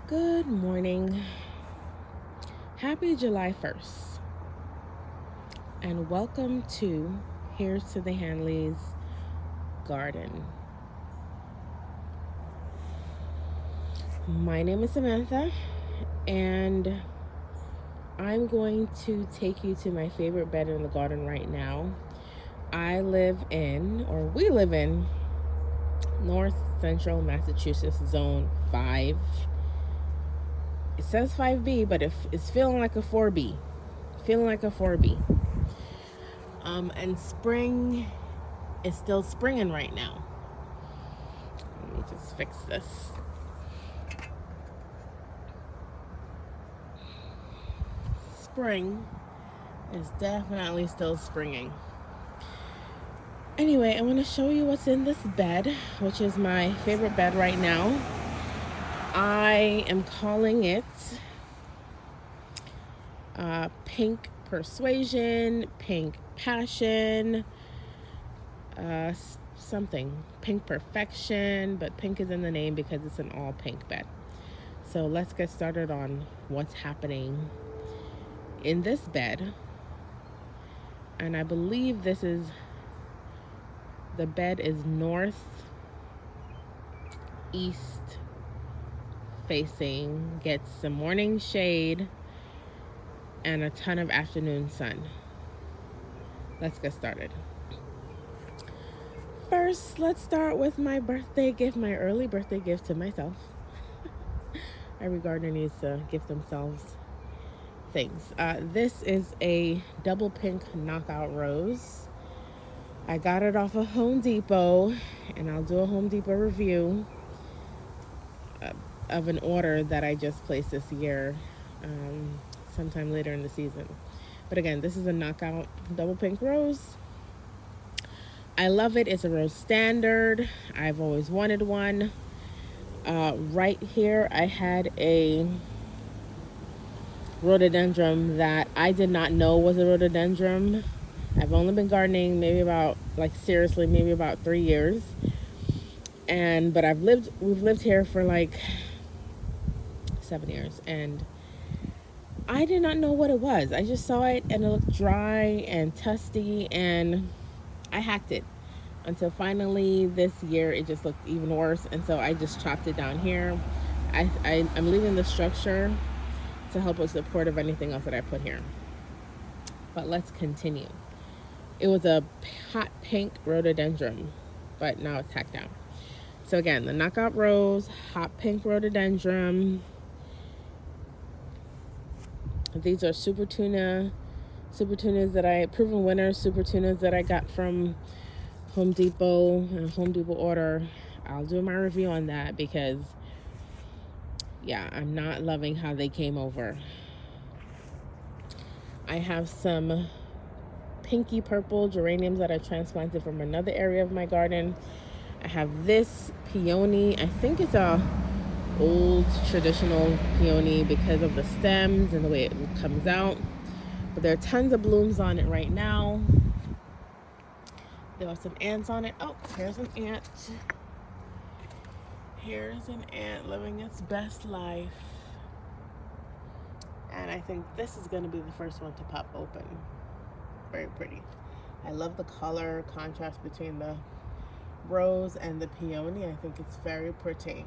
Good morning. Happy July 1st. And welcome to Here's to the Hanley's Garden. My name is Samantha, and I'm going to take you to my favorite bed in the garden right now. We live in North Central Massachusetts, Zone 5. It says 5B, but it's feeling like a 4B. Feeling like a 4B. And spring is still springing right now. Let me just fix this. Spring is definitely still springing. Anyway, I want to show you what's in this bed, which is my favorite bed right now. I am calling it Pink Persuasion, Pink Passion, Pink Perfection, but pink is in the name because it's an all pink bed. So let's get started on what's happening in this bed. And I believe the bed is north east facing, gets some morning shade and a ton of afternoon sun. Let's get started. First, let's start with my birthday gift, my early birthday gift to myself. Every gardener needs to gift themselves things. This is a double pink knockout rose. I got it off of Home Depot, and I'll do a Home Depot review of an order that I just placed this year, sometime later in the season. But again, this is a knockout double pink rose. I love it. It's a rose standard. I've always wanted one. Right here, I had a rhododendron that I did not know was a rhododendron. I've only been gardening maybe about 3 years. But we've lived here for 7 years, and I did not know what it was. I just saw it and it looked dry and tusty, and I hacked it until finally this year it just looked even worse, and so I just chopped it down here. I'm leaving the structure to help with support of anything else that I put here. But let's continue. It was a hot pink rhododendron, but now it's hacked down. So again, the knockout rose, hot pink rhododendron. These are super tunas that proven winners, super tunas that I got from Home Depot, and Home Depot order. I'll do my review on that because, yeah, I'm not loving how they came over. I have some pinky purple geraniums that I transplanted from another area of my garden. I have this peony. I think it's a old traditional peony because of the stems and the way it comes out. But there are tons of blooms on it right now. There are some ants on it. Oh, here's an ant. Here's an ant living its best life. And I think this is going to be the first one to pop open. Very pretty. I love the color contrast between the rose and the peony. I think it's very pretty.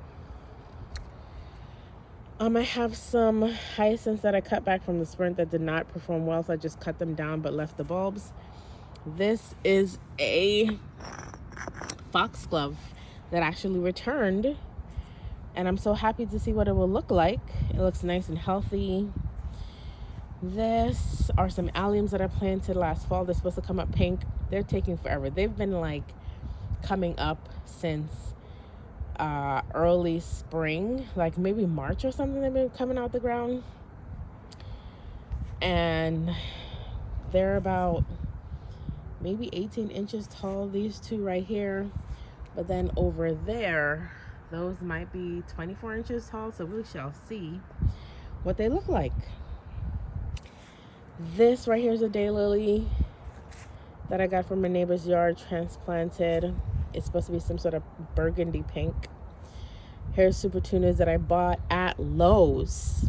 I have some hyacinths that I cut back from the sprint that did not perform well, so I just cut them down but left the bulbs. This is a foxglove that actually returned, and I'm so happy to see what it will look like. It looks nice and healthy. This are some alliums that I planted last fall. They're supposed to come up pink. They're taking forever. They've been coming up since early spring, maybe March or something. They've been coming out the ground, and they're about maybe 18 inches tall, these two right here. But then over there, those might be 24 inches tall, so we shall see what they look like. This right here is a daylily that I got from my neighbor's yard, transplanted. It's supposed to be some sort of burgundy pink. Here's super tunas that I bought at Lowe's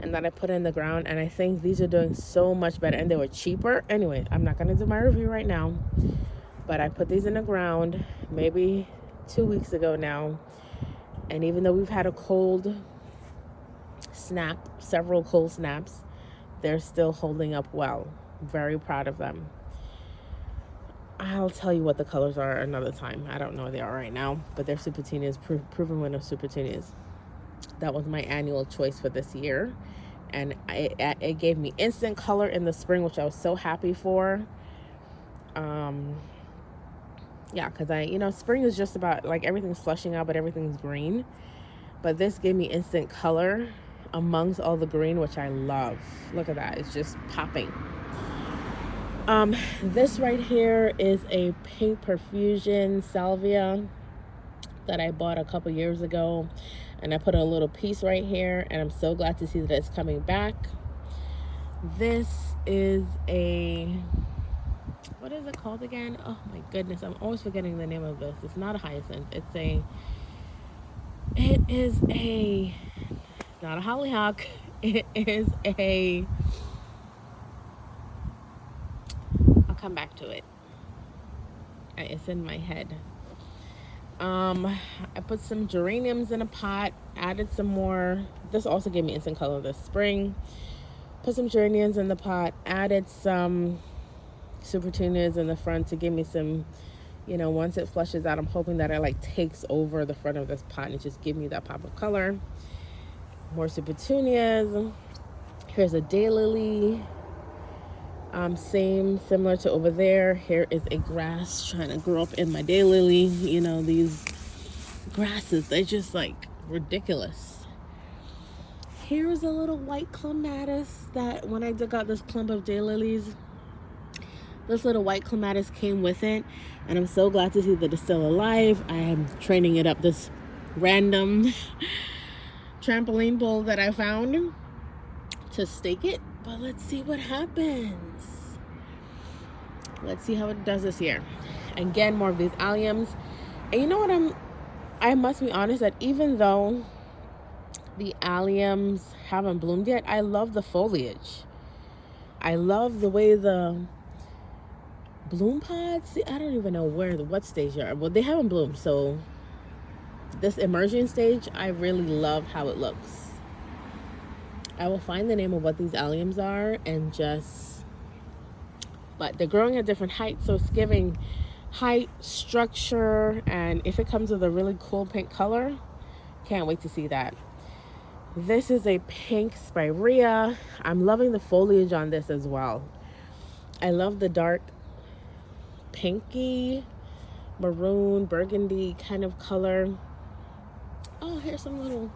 and that I put in the ground, and I think these are doing so much better, and they were cheaper. Anyway, I'm not going to do my review right now, but I put these in the ground maybe 2 weeks ago now, and even though we've had a cold snap, several cold snaps, they're still holding up well. Very proud of them. I'll tell you what the colors are another time. I don't know what they are right now, but they're Super Tunas, proven winner Super Tunas. That was my annual choice for this year, and it gave me instant color in the spring, which I was so happy for. Yeah, because spring is just about like everything's flushing out, but everything's green. But this gave me instant color amongst all the green, which I love. Look at that, it's just popping. This right here is a Pink Perfusion Salvia that I bought a couple years ago, and I put a little piece right here, and I'm so glad to see that it's coming back. This is what is it called again? Oh my goodness, I'm always forgetting the name of this. It's not a hyacinth. It's not a hollyhock. It is I'll come back to it. It's in my head. I put some geraniums in a pot, added some more. This also gave me instant color this spring. Put some geraniums in the pot, added some super tunas in the front to give me some, once it flushes out, I'm hoping that it takes over the front of this pot and just give me that pop of color. More super tunas. Here's a daylily. Similar to over there. Here is a grass trying to grow up in my daylily. These grasses, they're just ridiculous. Here's a little white clematis that when I dug out this clump of daylilies, this little white clematis came with it, and I'm so glad to see that it's still alive. I am training it up this random trampoline pole that I found to stake it, but let's see what happens. Let's see how it does this year. Again, more of these alliums. And you know what, I must be honest that even though the alliums haven't bloomed yet, I love the foliage. I love the way the bloom pods, I don't even know what stage they are. Well, they haven't bloomed, so this emerging stage, I really love how it looks. I will find the name of what these alliums are but they're growing at different heights, so it's giving height, structure, and if it comes with a really cool pink color, can't wait to see that. This is a pink spirea. I'm loving the foliage on this as well. I love the dark pinky, maroon, burgundy kind of color. Oh, here's some little,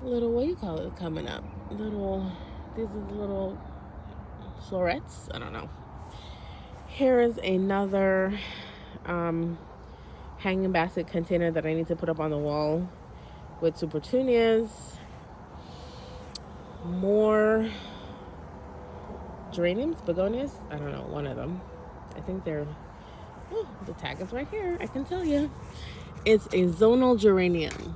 what do you call it, coming up? These are the little florets. I don't know. Here is another hanging basket container that I need to put up on the wall with super tunas. More geraniums, begonias. I don't know, one of them. I think they're, the tag is right here. I can tell you. It's a zonal geranium.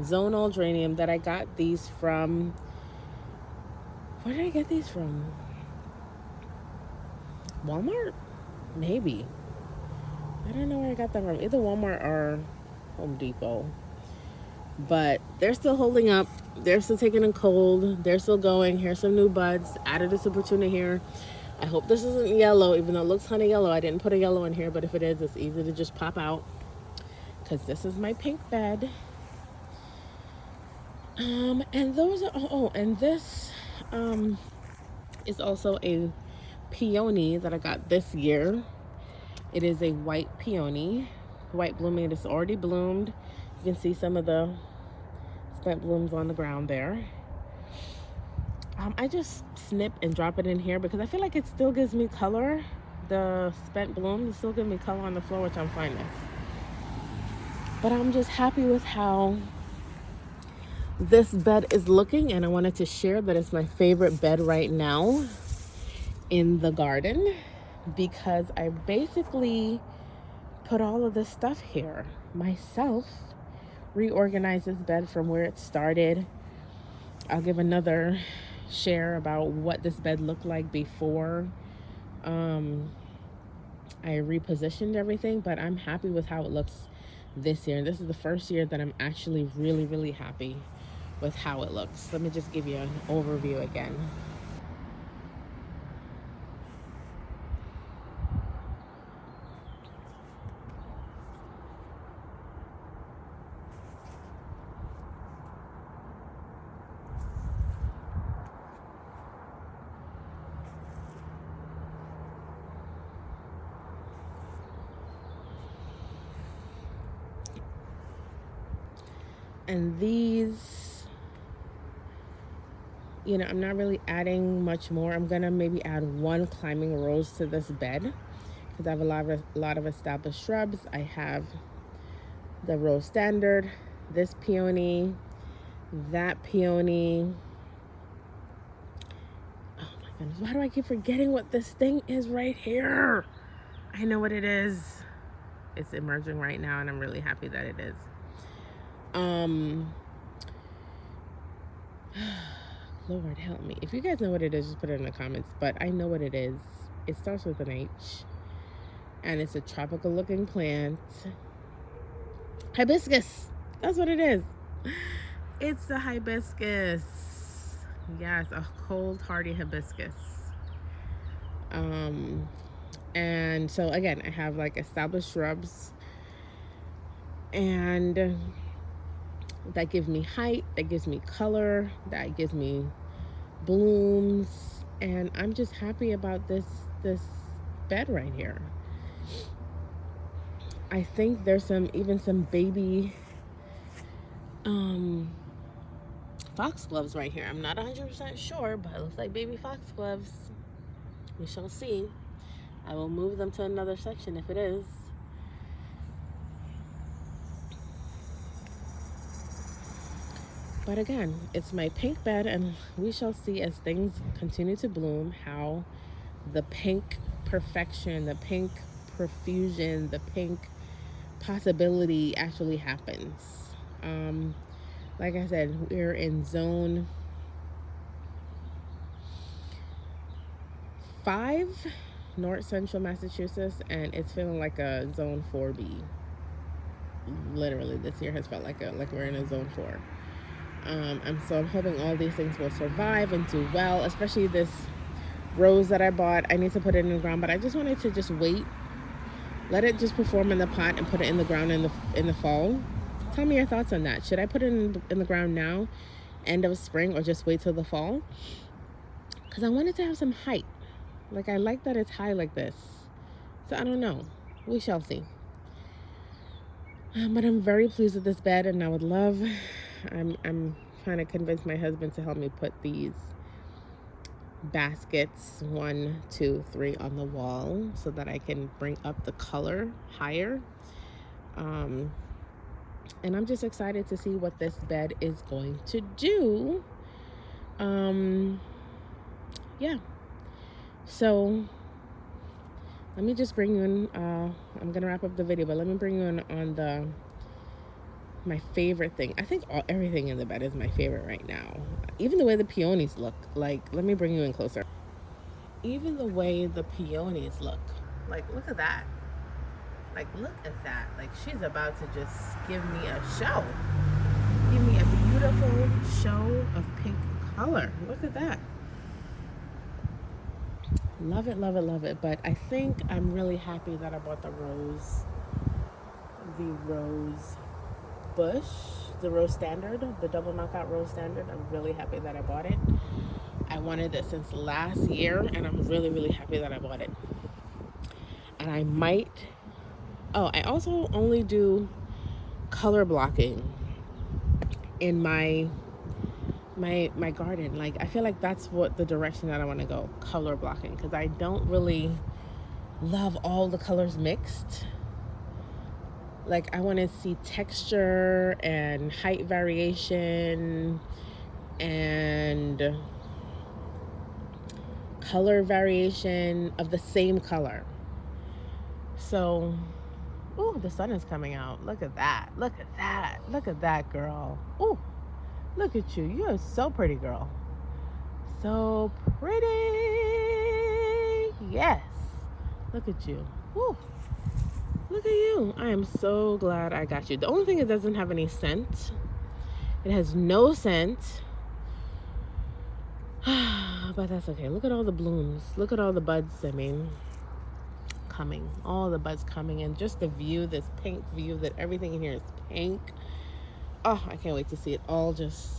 Zonal geranium that I got these from, where did I get these from? Walmart? Maybe. I don't know where I got them from. Either Walmart or Home Depot. But they're still holding up. They're still taking a cold. They're still going. Here's some new buds. Added a super tuna here. I hope this isn't yellow, even though it looks kind of yellow. I didn't put a yellow in here, but if it is, it's easy to just pop out. Because this is my pink bed. And those are, and this is also a peony that I got this year. It is a white peony. White blooming. It is already bloomed. You can see some of the spent blooms on the ground there. I just snip and drop it in here because I feel like it still gives me color. The spent blooms still give me color on the floor, which I'm fine with. But I'm just happy with how this bed is looking, and I wanted to share that it's my favorite bed right now in the garden because I basically put all of this stuff here myself, reorganize this bed from where it started. I'll give another share about what this bed looked like before I repositioned everything, but I'm happy with how it looks this year. And this is the first year that I'm actually really, really happy with how it looks. Let me just give you an overview again. And these, you know, I'm not really adding much more. I'm gonna maybe add one climbing rose to this bed because I have a lot of established shrubs. I have the rose standard, this peony, that peony. Oh my goodness, why do I keep forgetting what this thing is right here? I know what it is. It's emerging right now and I'm really happy that it is. Lord help me. If you guys know what it is, just put it in the comments. But I know what it is. It starts with an H. And it's a tropical looking plant. Hibiscus. That's what it is. It's the hibiscus. Yes, a cold hardy hibiscus. And so again, I have like established shrubs. And that gives me height, that gives me color, that gives me blooms, and I'm just happy about this bed right here. I think there's even some baby foxgloves right here. I'm not 100% sure, but it looks like baby foxgloves. We shall see. I will move them to another section if it is. But again, it's my pink bed, and we shall see as things continue to bloom how the pink perfection, the pink profusion, the pink possibility actually happens. Like I said, we're in zone 5, North Central Massachusetts, and it's feeling like a zone 4B. Literally, this year has felt like we're in a zone 4. And so I'm hoping all these things will survive and do well, especially this rose that I bought. I need to put it in the ground, but I just wanted to just wait, let it just perform in the pot and put it in the ground in the fall. Tell me your thoughts on that. Should I put it in the ground now, end of spring, or just wait till the fall? Because I wanted to have some height. Like, I like that it's high like this. So I don't know. We shall see. But I'm very pleased with this bed, and I would love, I'm trying to convince my husband to help me put these baskets 1, 2, 3 on the wall so that I can bring up the color higher. And I'm just excited to see what this bed is going to do. Yeah. So let me just bring you in. I'm gonna wrap up the video, but let me bring you in on my favorite thing. I think everything in the bed is my favorite right now. Even the way the peonies look. Like, let me bring you in closer. Even the way the peonies look. Like, look at that. Like, look at that. Like, she's about to just give me a show. Give me a beautiful show of pink color. Look at that. Love it, love it, love it. But I think I'm really happy that I bought the rose bush, the rose standard, the double knockout rose standard. I'm really happy that I bought it. I wanted it since last year, and I'm really, really happy that I bought it. And I might, I also only do color blocking in my garden. Like, I feel like that's what the direction that I want to go, color blocking, because I don't really love all the colors mixed. Like, I want to see texture and height variation and color variation of the same color. So Ooh, the sun is coming out. Look at that. Look at that. Look at that, girl. Ooh, look at you. You are so pretty, girl. So pretty. Yes. Look at you. Ooh. Look at you. I am so glad I got you. The only thing, it doesn't have any scent. It has no scent. But that's okay. Look at all the blooms. Look at all the buds, coming. All the buds coming. And just the view, this pink view, that everything in here is pink. Oh, I can't wait to see it all just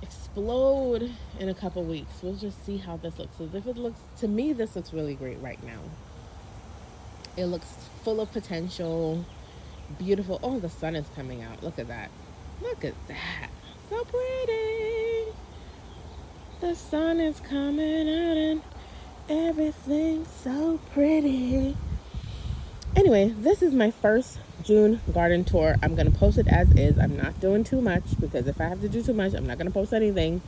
explode in a couple weeks. We'll just see how this looks. As if it looks, to me, this looks really great right now. It looks full of potential, beautiful. Oh, the sun is coming out. Look at that. Look at that. So pretty. The sun is coming out and everything's so pretty. Anyway, this is my first June garden tour. I'm going to post it as is. I'm not doing too much because if I have to do too much, I'm not going to post anything.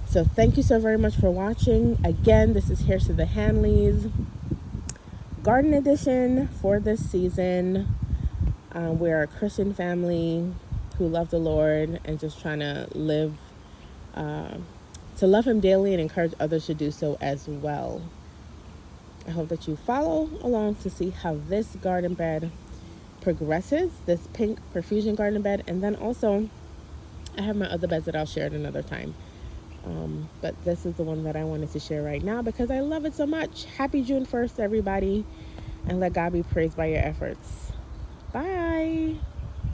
So thank you so very much for watching. Again, this is Here's to the Hanleys Garden Edition for this season. We're a Christian family who love the Lord and just trying to live, to love Him daily and encourage others to do so as well. I hope that you follow along to see how this garden bed progresses, this pink profusion garden bed. And then also, I have my other beds that I'll share at another time. But this is the one that I wanted to share right now because I love it so much. Happy June 1st, everybody. And let God be praised by your efforts. Bye.